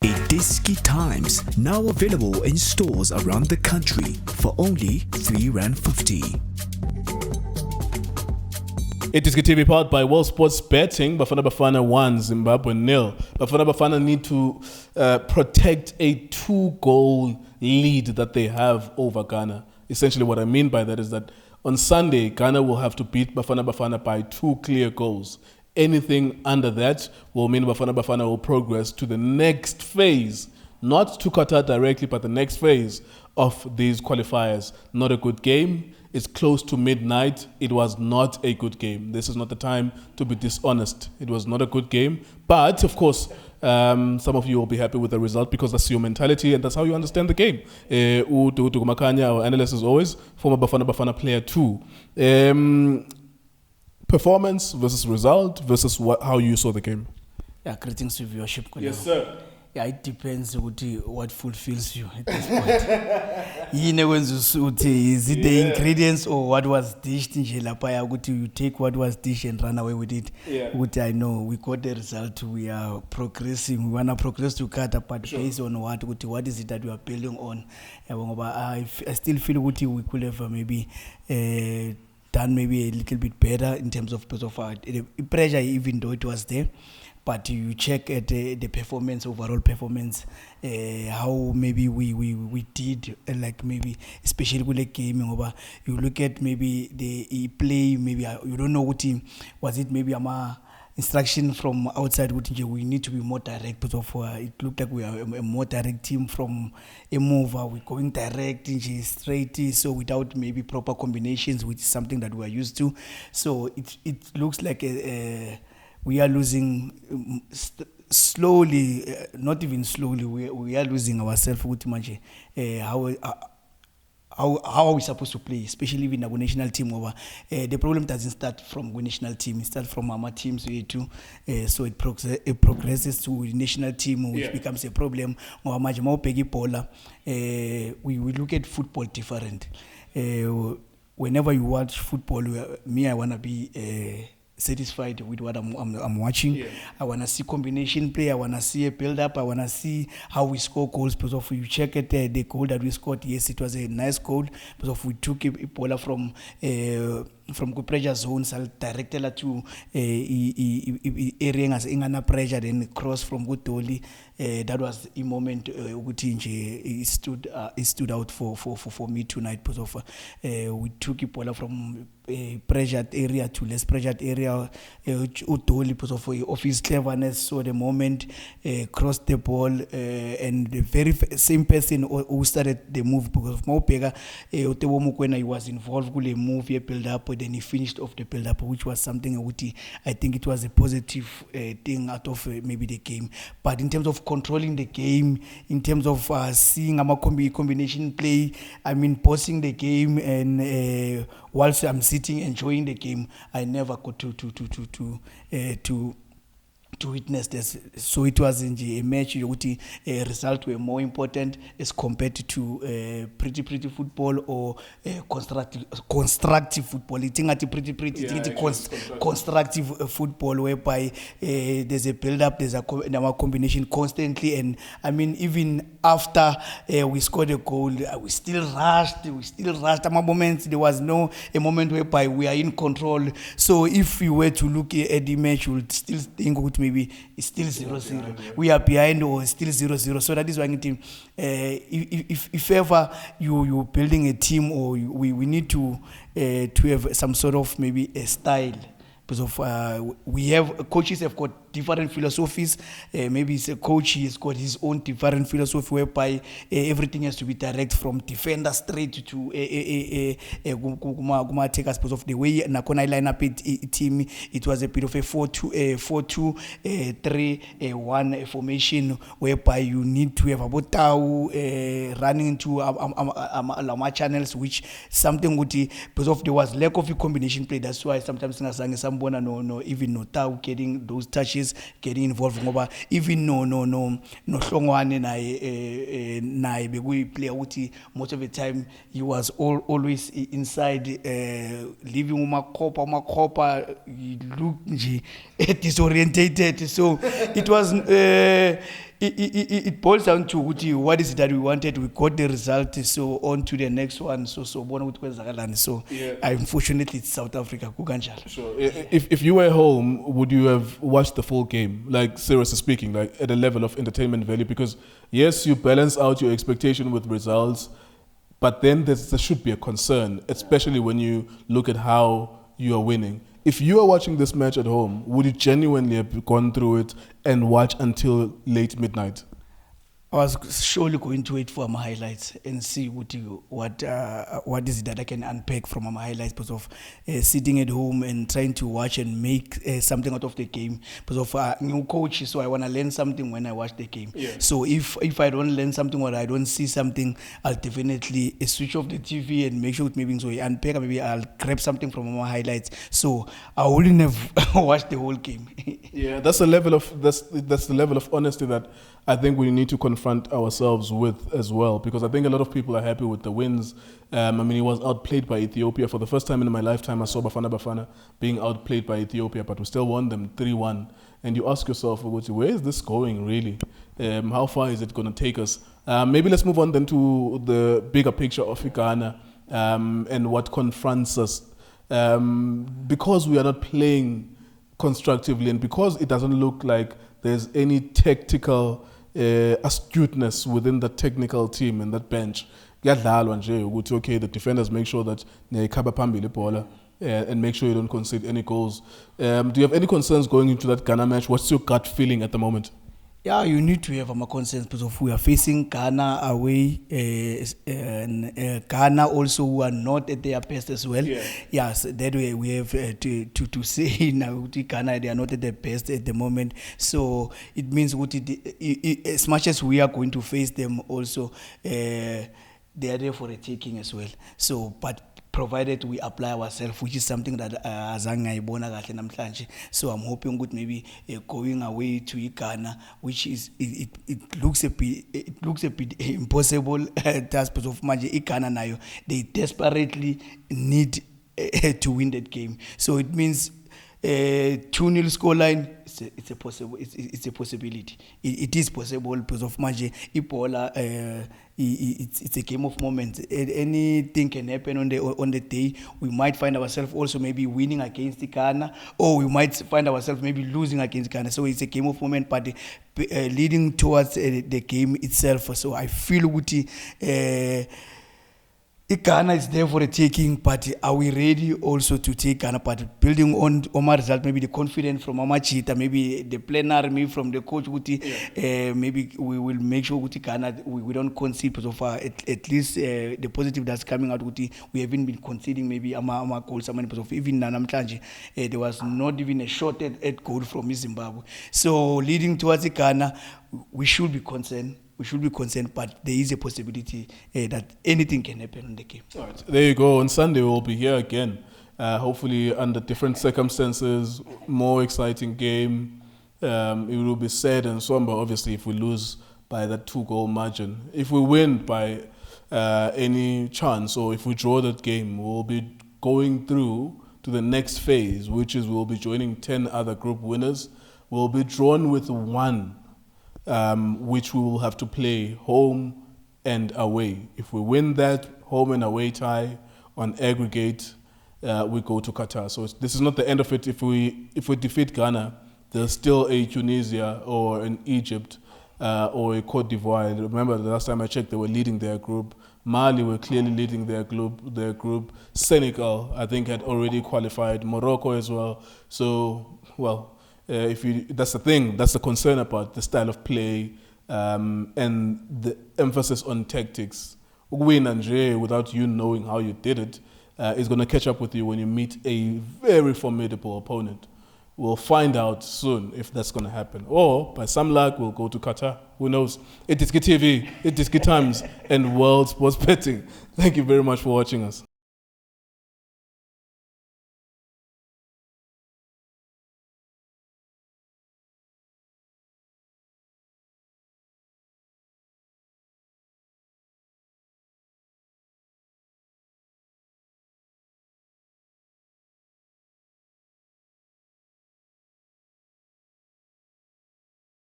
iDiski Times, now available in stores around the country for only R3.50. iDiskiTV powered by World Sports Betting. Bafana Bafana 1, Zimbabwe 0. Bafana Bafana need to protect a 2-goal lead that they have over Ghana. Essentially what I mean by that is that on Sunday, Ghana will have to beat Bafana Bafana by 2 clear goals. Anything under that will mean Bafana Bafana will progress to the next phase, not to Qatar directly, but the next phase of these qualifiers. Not a good game. It's close to midnight. It was not a good game. This is not the time to be dishonest. It was not a good game. But, of course, some of you will be happy with the result because that's your mentality and that's how you understand the game. Duku Duku Makhanya, our analyst as always, former Bafana Bafana player too. Performance versus result versus how you saw the game. Yeah, greetings to viewership. Yes, sir. Yeah, it depends what fulfills you at this point. Is it the ingredients or what was dished in Jelapaya? You take what was dished and run away with it. Yeah. I know we got the result. We are progressing. We want to progress to Qatar, but sure. Based on what is it that we are building on? I still feel we could have maybe done maybe a little bit better in terms of pressure, even though it was there. But you check at the performance, overall performance, how maybe we did, like maybe especially with the game. You look at maybe the play, maybe you don't know what team was it. Maybe instruction from outside. We need to be more direct. It looked like we are a more direct team from a mover. We're going direct, straight. So without maybe proper combinations, which is something that we are used to. So it looks like we are losing slowly, not even slowly. We are losing ourselves. How are we supposed to play, especially with our national team? The problem doesn't start from the national team; it starts from our teams too. So it progresses to the national team, which becomes a problem. We look at football different. Whenever you watch football, I wanna be satisfied with what I'm watching. Yeah. I want to see combination play. I want to see a build-up. I want to see how we score goals. Because if you check at the goal that we scored, yes, it was a nice goal. Because if we took a ball from good pressure zones, I'll direct it to area as ingana pressure, then cross from good Dolly. That was a moment it stood out for me tonight. Because we took a ball from pressured area to less pressured area. Dolly, because of his cleverness, so the moment crossed the ball, and the very same person who started the move, because of Teboho Mokoena, he was involved with the move, he build up, then he finished off the build up, which was something I think it was a positive thing out of maybe the game. But in terms of controlling the game, in terms of seeing a combination play, pausing the game, and whilst I'm sitting enjoying the game, I never got to witness this. So it was in a match a result were more important as compared to pretty football or constructive football. Constructive football whereby there's a build-up, there's a combination constantly, and even after we scored a goal, we still rushed. Moments there was no a moment whereby we are in control. So if you were to look at the match, you would still think maybe it's still 0-0. We are behind or still 0-0. So that is why if ever you're building a team, or we need to have some sort of maybe a style. Because we have coaches have got different philosophies. Maybe it's a coach, he's got his own different philosophy whereby everything has to be direct from defender straight to take us. Because of the way Nakona line up a team, it was a bit of a 4-2-3-1 formation whereby you need to have Abotau running into Lama channels, which something would because of there was lack of a combination play. That's why sometimes some even no Tau getting those touches, getting involved. Even no Hlongwane na player most of the time he was always inside, leaving Umakopa, he looked disorientated. So it was it boils down to what is it that we wanted. We got the result, so on to the next one. So unfortunately it's South Africa. Sure. If you were home, would you have watched the full game? Like, seriously speaking, like at a level of entertainment value? Because yes, you balance out your expectation with results, but then there should be a concern, especially when you look at how you are winning. If you are watching this match at home, would you genuinely have gone through it and watch until late midnight? I was surely going to wait for my highlights and see what is it that I can unpack from my highlights, because of sitting at home and trying to watch and make something out of the game. Because of new coach, so I want to learn something when I watch the game. Yeah. So if I don't learn something or I don't see something, I'll definitely switch off the TV and make sure maybe so I unpack. Maybe I'll grab something from my highlights. So I wouldn't have watched the whole game. Yeah, that's the level of honesty that I think we need to confront ourselves with as well, because I think a lot of people are happy with the wins. He was outplayed by Ethiopia. For the first time in my lifetime, I saw Bafana Bafana being outplayed by Ethiopia, but we still won them 3-1. And you ask yourself, where is this going really? How far is it going to take us? Maybe let's move on then to the bigger picture of Ghana and what confronts us. Because we are not playing constructively and because it doesn't look like there's any tactical astuteness within the technical team and that bench. Okay, the defenders make sure that they cover phambili and make sure you don't concede any goals. Do you have any concerns going into that Ghana match? What's your gut feeling at the moment? Yeah, you need to have concerns because we are facing Ghana away, and Ghana also who are not at their best as well. Yeah. Yes, that way we have to say now Ghana, they are not at their best at the moment. So it means as much as we are going to face them also, they are there for a taking as well. So, but provided we apply ourselves, which is something that so I'm hoping good maybe going away to Ghana, which is it looks a bit impossible task, because of Ghana now they desperately need to win that game. So it means 2-0 scoreline. It's a possibility. It is possible because of Ebola. It's a game of moments. Anything can happen on the day. We might find ourselves also maybe winning against Ghana, or we might find ourselves maybe losing against Ghana. So it's a game of moment, but leading towards the game itself. So I feel Ghana is there for the taking, but are we ready also to take Ghana? But building on my result, maybe the confidence from Amachita, maybe the plenary, maybe from the coach, maybe we will make sure Ghana we don't concede, because of at least the positive that's coming out. We haven't been conceding maybe ama goals. Because of even Nanamtlanji, there was not even a shot at goal from Zimbabwe. So leading towards Ghana, we should be concerned. But there is a possibility that anything can happen in the game. All right, there you go. On Sunday, we'll be here again. Hopefully, under different circumstances, more exciting game. It will be sad and somber, obviously, if we lose by that 2-goal margin. If we win by any chance, or if we draw that game, we'll be going through to the next phase, which is we'll be joining 10 other group winners. We'll be drawn with one. Which we will have to play home and away. If we win that home and away tie on aggregate, we go to Qatar. So this is not the end of it. If we defeat Ghana, there's still a Tunisia or an Egypt or a Cote d'Ivoire. Remember, the last time I checked, they were leading their group. Mali were clearly leading their group. Senegal, I think, had already qualified. Morocco as well. So, well, that's the thing, that's the concern about the style of play and the emphasis on tactics. Win and without you knowing how you did it is going to catch up with you when you meet a very formidable opponent. We'll find out soon if that's going to happen. Or, by some luck, we'll go to Qatar. Who knows? iDiskiTV, iDiski Times, and World Sports Betting. Thank you very much for watching us.